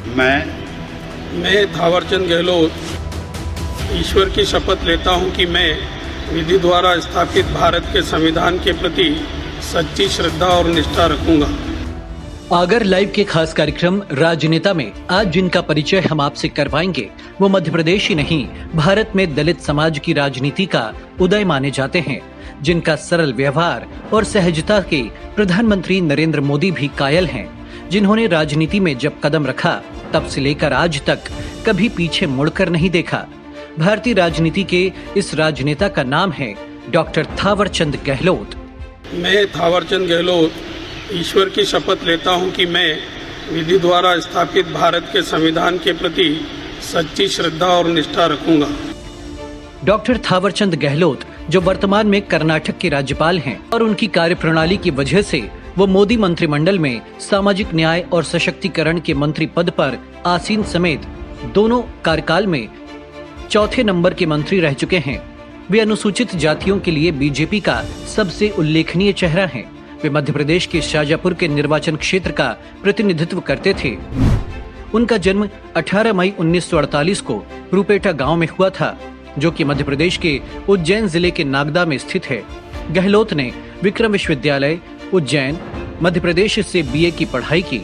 मैं थावरचंद गहलोत ईश्वर की शपथ लेता हूं कि मैं विधि द्वारा स्थापित भारत के संविधान के प्रति सच्ची श्रद्धा और निष्ठा रखूंगा। आगर लाइव के खास कार्यक्रम राजनेता में आज जिनका परिचय हम आपसे करवाएंगे वो मध्य प्रदेश ही नहीं भारत में दलित समाज की राजनीति का उदय माने जाते हैं, जिनका सरल व्यवहार और सहजता के प्रधानमंत्री नरेंद्र मोदी भी कायल हैं, जिन्होंने राजनीति में जब कदम रखा तब से लेकर आज तक कभी पीछे मुड़कर नहीं देखा। भारतीय राजनीति के इस राजनेता का नाम है डॉक्टर थावरचंद गहलोत। मैं थावरचंद गहलोत ईश्वर की शपथ लेता हूं कि मैं विधि द्वारा स्थापित भारत के संविधान के प्रति सच्ची श्रद्धा और निष्ठा रखूंगा। डॉक्टर थावरचंद गहलोत जो वर्तमान में कर्नाटक के राज्यपाल हैं और उनकी कार्यप्रणाली की वजह से वो मोदी मंत्रिमंडल में सामाजिक न्याय और सशक्तिकरण के मंत्री पद पर आसीन समेत दोनों कार्यकाल में चौथे नंबर के मंत्री रह चुके हैं। वे अनुसूचित जातियों के लिए बीजेपी का सबसे उल्लेखनीय चेहरा हैं। वे मध्य प्रदेश के शाजापुर के निर्वाचन क्षेत्र का प्रतिनिधित्व करते थे। उनका जन्म 18 मई 1948 को रूपेटा गांव में हुआ था, जो कि मध्य प्रदेश के उज्जैन जिले के नागदा में स्थित है। गहलोत ने विक्रम विश्वविद्यालय उज्जैन मध्य प्रदेश से बीए की पढ़ाई की।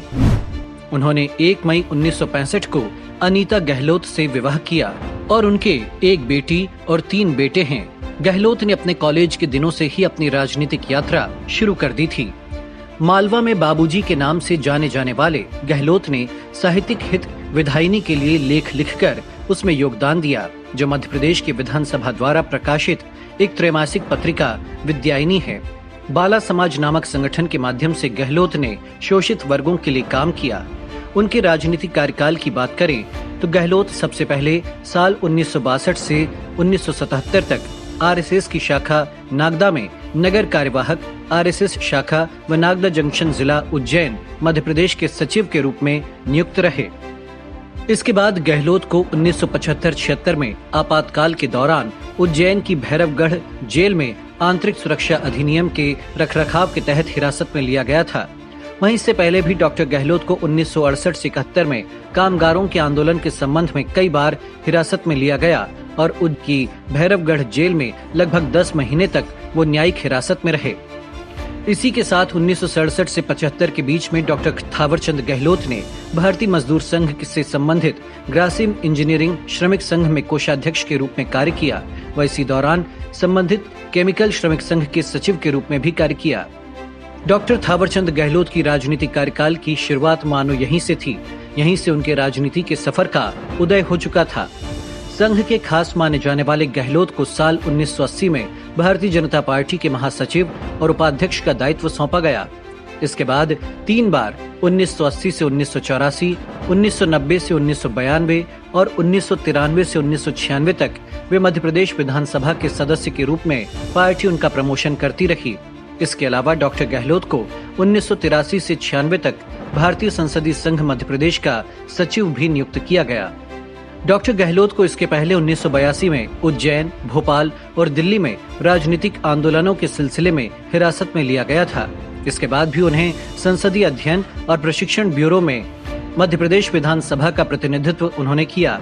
उन्होंने 1 मई 1965 को अनीता गहलोत से विवाह किया और उनके एक बेटी और 3 बेटे हैं। गहलोत ने अपने कॉलेज के दिनों से ही अपनी राजनीतिक यात्रा शुरू कर दी थी। मालवा में बाबूजी के नाम से जाने जाने वाले गहलोत ने साहित्यिक हित विधायिनी के लिए लेख लिखकर उसमें योगदान दिया, जो मध्य प्रदेश की विधानसभा द्वारा प्रकाशित एक त्रैमासिक पत्रिका विद्यायिनी है। बाला समाज नामक संगठन के माध्यम से गहलोत ने शोषित वर्गों के लिए काम किया। उनके राजनीतिक कार्यकाल की बात करें तो गहलोत सबसे पहले साल 1962 से 1977 तक आरएसएस की शाखा नागदा में नगर कार्यवाहक, आरएसएस शाखा व नागदा जंक्शन जिला उज्जैन मध्य प्रदेश के सचिव के रूप में नियुक्त रहे। इसके बाद गहलोत को 1975-76 में आपातकाल के दौरान उज्जैन की भैरवगढ़ जेल में आंतरिक सुरक्षा अधिनियम के रखरखाव के तहत हिरासत में लिया गया था। वहीं इससे पहले भी डॉक्टर गहलोत को 1968 से 71 में कामगारों के आंदोलन के संबंध में कई बार हिरासत में लिया गया और उनकी भैरवगढ़ जेल में लगभग 10 महीने तक वो न्यायिक हिरासत में रहे। इसी के साथ 1967 से 75 के बीच में डॉक्टर थावरचंद गहलोत ने भारतीय मजदूर संघ से संबंधित ग्रासिम इंजीनियरिंग श्रमिक संघ में कोषाध्यक्ष के रूप में कार्य किया व इसी दौरान संबंधित केमिकल श्रमिक संघ के सचिव के रूप में भी कार्य किया। डॉक्टर थावरचंद गहलोत की राजनीतिक कार्यकाल की शुरुआत मानो यहीं से थी। यहीं से उनके राजनीति के सफर का उदय हो चुका था। संघ के खास माने जाने वाले गहलोत को साल 1980 में भारतीय जनता पार्टी के महासचिव और उपाध्यक्ष का दायित्व सौंपा गया। इसके बाद 3 बार 1980 से 1984, 1990 से 1992 और 1993 से 1996 तक वे मध्य प्रदेश विधानसभा के सदस्य के रूप में पार्टी उनका प्रमोशन करती रही। इसके अलावा डॉक्टर गहलोत को 1983 से 96 तक भारतीय संसदीय संघ मध्य प्रदेश का सचिव भी नियुक्त किया गया। डॉक्टर गहलोत को इसके पहले 1982 में उज्जैन, भोपाल और दिल्ली में राजनीतिक आंदोलनों के सिलसिले में हिरासत में लिया गया था। इसके बाद भी उन्हें संसदीय अध्ययन और प्रशिक्षण ब्यूरो में मध्य प्रदेश विधानसभा का प्रतिनिधित्व उन्होंने किया।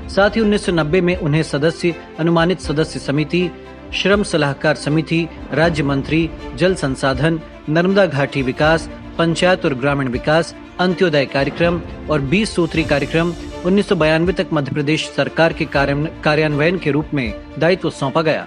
साथ ही 1990 में उन्हें सदस्य, अनुमानित सदस्य समिति, श्रम सलाहकार समिति, राज्य मंत्री, जल संसाधन, नर्मदा घाटी विकास, पंचायत और ग्रामीण विकास, अंत्योदय कार्यक्रम और 20 सूत्री कार्यक्रम 1992 तक मध्य प्रदेश सरकार के कार्यान्वयन के रूप में दायित्व सौंपा गया।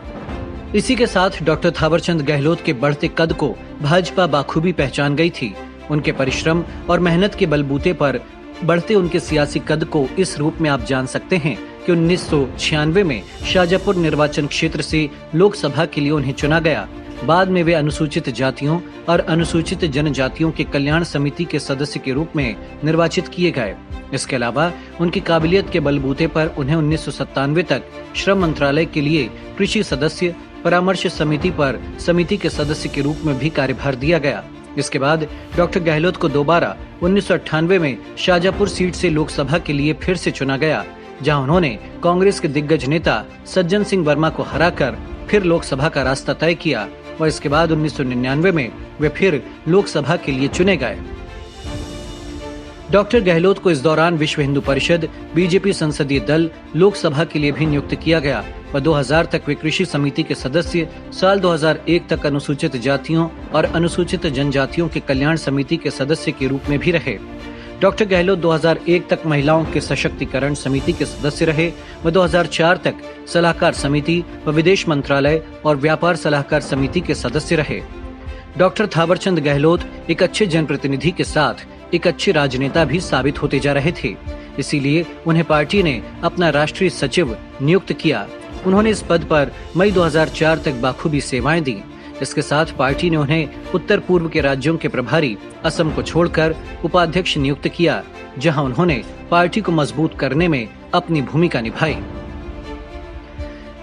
इसी के साथ डॉक्टर थावरचंद गहलोत के बढ़ते कद को भाजपा बाखूबी पहचान गई थी। उनके परिश्रम और मेहनत के बलबूते पर बढ़ते उनके सियासी कद को इस रूप में आप जान सकते हैं कि 1996 में शाजापुर निर्वाचन क्षेत्र से लोकसभा के लिए उन्हें चुना गया। बाद में वे अनुसूचित जातियों और अनुसूचित जनजातियों के कल्याण समिति के सदस्य के रूप में निर्वाचित किए गए। इसके अलावा उनकी काबिलियत के बलबूते पर उन्हें 1997 तक श्रम मंत्रालय के लिए कृषि सदस्य, परामर्श समिति पर समिति के सदस्य के रूप में भी कार्यभार दिया गया। इसके बाद डॉक्टर गहलोत को दोबारा 1998 में शाजापुर सीट से लोकसभा के लिए फिर से चुना गया, जहां उन्होंने कांग्रेस के दिग्गज नेता सज्जन सिंह वर्मा को हराकर फिर लोकसभा का रास्ता तय किया और इसके बाद 1999 में वे फिर लोकसभा के लिए चुने गए। डॉक्टर गहलोत को इस दौरान विश्व हिंदू परिषद, बीजेपी संसदीय दल, लोकसभा के लिए भी नियुक्त किया गया व 2000 तक वे कृषि समिति के सदस्य, साल 2001 तक अनुसूचित जातियों और अनुसूचित जनजातियों के कल्याण समिति के सदस्य के रूप में भी रहे। डॉक्टर गहलोत 2001 तक महिलाओं के सशक्तिकरण समिति के सदस्य रहे व 2004 तक सलाहकार समिति व विदेश मंत्रालय और व्यापार सलाहकार समिति के सदस्य रहे। डॉक्टर थावरचंद गहलोत एक अच्छे जनप्रतिनिधि के साथ एक अच्छे राजनेता भी साबित होते जा रहे थे, इसीलिए उन्हें पार्टी ने अपना राष्ट्रीय सचिव नियुक्त किया। उन्होंने इस पद पर मई 2004 तक बाखूबी सेवाएं दी। इसके साथ पार्टी ने उन्हें उत्तर पूर्व के राज्यों के प्रभारी असम को छोड़कर उपाध्यक्ष नियुक्त किया, जहां उन्होंने पार्टी को मजबूत करने में अपनी भूमिका निभाई।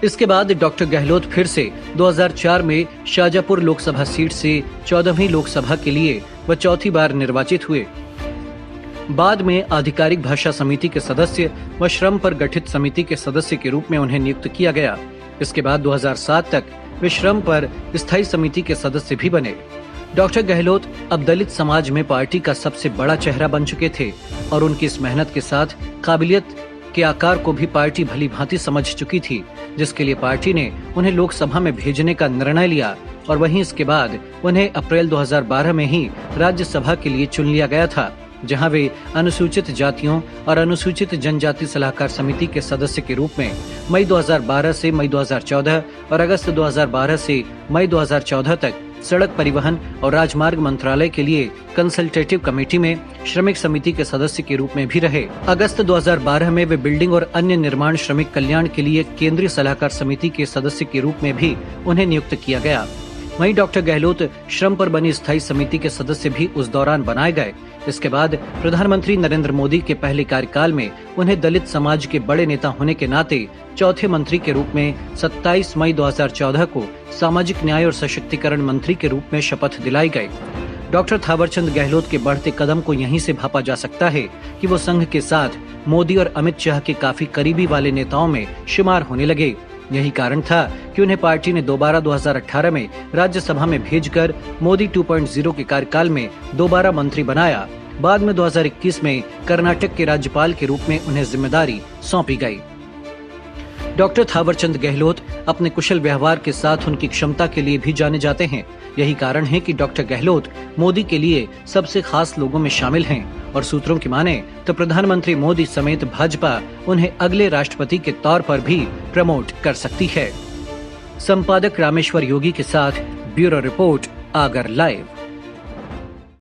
इसके बाद डॉक्टर गहलोत फिर से 2004 में शाजापुर लोकसभा सीट से 14वीं लोकसभा के लिए व चौथी बार निर्वाचित हुए। बाद में आधिकारिक भाषा समिति के सदस्य व श्रम पर गठित समिति के सदस्य के रूप में उन्हें नियुक्त किया गया। इसके बाद 2007 तक वे श्रम पर स्थायी समिति के सदस्य भी बने। डॉक्टर गहलोत अब दलित समाज में पार्टी का सबसे बड़ा चेहरा बन चुके थे और उनकी इस मेहनत के साथ काबिलियत के आकार को भी पार्टी भली भांति समझ चुकी थी, जिसके लिए पार्टी ने उन्हें लोकसभा में भेजने का निर्णय लिया और वहीं इसके बाद उन्हें अप्रैल 2012 में ही राज्यसभा के लिए चुन लिया गया था, जहां वे अनुसूचित जातियों और अनुसूचित जनजाति सलाहकार समिति के सदस्य के रूप में मई 2012 से मई 2014 और अगस्त 2012 से मई 2014 तक सड़क परिवहन और राजमार्ग मंत्रालय के लिए कंसल्टेटिव कमेटी में श्रमिक समिति के सदस्य के रूप में भी रहे। अगस्त 2012 में वे बिल्डिंग और अन्य निर्माण श्रमिक कल्याण के लिए केंद्रीय सलाहकार समिति के सदस्य के रूप में भी उन्हें नियुक्त किया गया। वहीं डॉक्टर गहलोत श्रम पर बनी स्थायी समिति के सदस्य भी उस दौरान बनाए गए। इसके बाद प्रधानमंत्री नरेंद्र मोदी के पहले कार्यकाल में उन्हें दलित समाज के बड़े नेता होने के नाते चौथे मंत्री के रूप में 27 मई 2014 को सामाजिक न्याय और सशक्तिकरण मंत्री के रूप में शपथ दिलाई गई। डॉक्टर थावरचंद गहलोत के बढ़ते कदम को यहीं से भापा जा सकता है कि वो संघ के साथ मोदी और अमित शाह के काफी करीबी वाले नेताओं में शुमार होने लगे। यही कारण था कि उन्हें पार्टी ने दोबारा 2018 में राज्यसभा में भेजकर मोदी 2.0 के कार्यकाल में दोबारा मंत्री बनाया। बाद में 2021 में कर्नाटक के राज्यपाल के रूप में उन्हें जिम्मेदारी सौंपी गई। डॉक्टर थावरचंद गहलोत अपने कुशल व्यवहार के साथ उनकी क्षमता के लिए भी जाने जाते हैं। यही कारण है कि डॉक्टर गहलोत मोदी के लिए सबसे खास लोगों में शामिल हैं और सूत्रों की माने तो प्रधानमंत्री मोदी समेत भाजपा उन्हें अगले राष्ट्रपति के तौर पर भी प्रमोट कर सकती है। संपादक रामेश्वर योगी के साथ ब्यूरो रिपोर्ट, आगर लाइव।